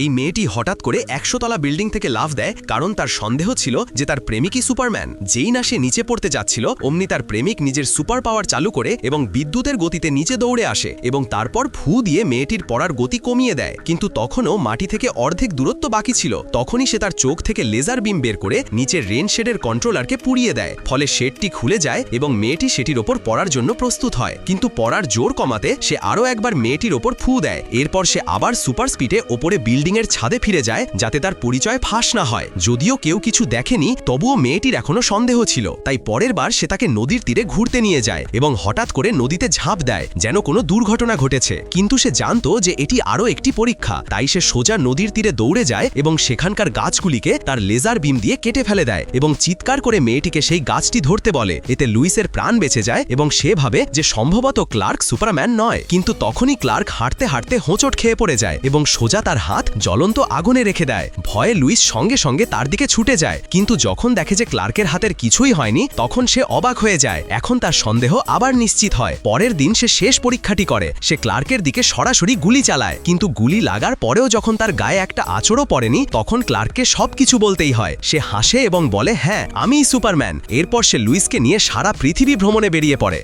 এই মেয়েটি হঠাৎ করে 100 তলা বিল্ডিং থেকে লাফ দেয়, কারণ তার সন্দেহ ছিল যে তার প্রেমিকই সুপারম্যান। যেই না সে নিচে পড়তে যাচ্ছিল, অমনি তার প্রেমিক নিজের সুপার পাওয়ার চালু করে এবং বিদ্যুতের গতিতে নিচে দৌড়ে আসে এবং তারপর ফু দিয়ে মেয়েটির পড়ার গতি কমিয়ে দেয়। কিন্তু তখনও মাটি থেকে অর্ধেক দূরত্ব বাকি ছিল। তখনই সে তার চোখ থেকে লেজার বিম বের করে নিচের রেন শেডের কন্ট্রোলারকে পুড়িয়ে দেয়। ফলে শেডটি খুলে যায় এবং মেয়েটি সেটির ওপর পড়ার জন্য প্রস্তুত হয়। কিন্তু পড়ার জোর কমাতে সে আরও একবার মেয়েটির ওপর ফু দেয়। এরপর সে আবার সুপার স্পিডে ওপরে বিল্ডিংয়ের ছাদে ফিরে যায়, যাতে তার পরিচয় ফাঁস না হয়। যদিও কেউ কিছু দেখেনি, তবুও মেয়েটির এখনো সন্দেহ ছিল। তাই পরের বার সে তাকে নদীর তীরে ঘুরতে নিয়ে যায় এবং হঠাৎ করে নদীতে ঝাঁপ দেয়, যেন কোনো দুর্ঘটনা ঘটেছে। কিন্তু সে জানতো যে এটি আরও একটি পরীক্ষা। তাই সে সোজা নদীর তীরে দৌড়ে যায় এবং সেখানকার গাছগুলিকে তার লেজার বিম দিয়ে কেটে ফেলে দেয় এবং চিৎকার করে মেয়েটিকে সেই গাছটি ধরতে বলে। এতে লুইসের প্রাণ বেঁচে যায় এবং সে ভাবে যে সম্ভবত ক্লার্ক সুপারম্যান নয়। কিন্তু তখনই ক্লার্ক হাঁটতে হাঁটতে হোঁচট খেয়ে পড়ে যায় এবং সোজা তার হাত জ্বলন্ত আগুনে রেখে দেয়। ভয়ে লুইস সঙ্গে সঙ্গে তার দিকে ছুটে যায়, কিন্তু যখন দেখে যে ক্লার্কের হাতের কিছুই হয়নি, তখন সে অবাক হয়ে যায়। এখন তার সন্দেহ আবার নিশ্চিত হয়। পরের দিন সে শেষ পরীক্ষাটি করে। সে ক্লার্কের দিকে সরাসরি গুলি চালায়, কিন্তু গুলি লাগার পরেও যখন তার গায়ে একটা আঁচড়ও পড়েনি, তখন ক্লার্ককে সবকিছু বলতেই হয়। সে হাসে এবং বলে, হ্যাঁ, আমিই সুপারম্যান। এরপর সে লুইসকে নিয়ে সারা পৃথিবী ভ্রমণে বেরিয়ে পড়ে।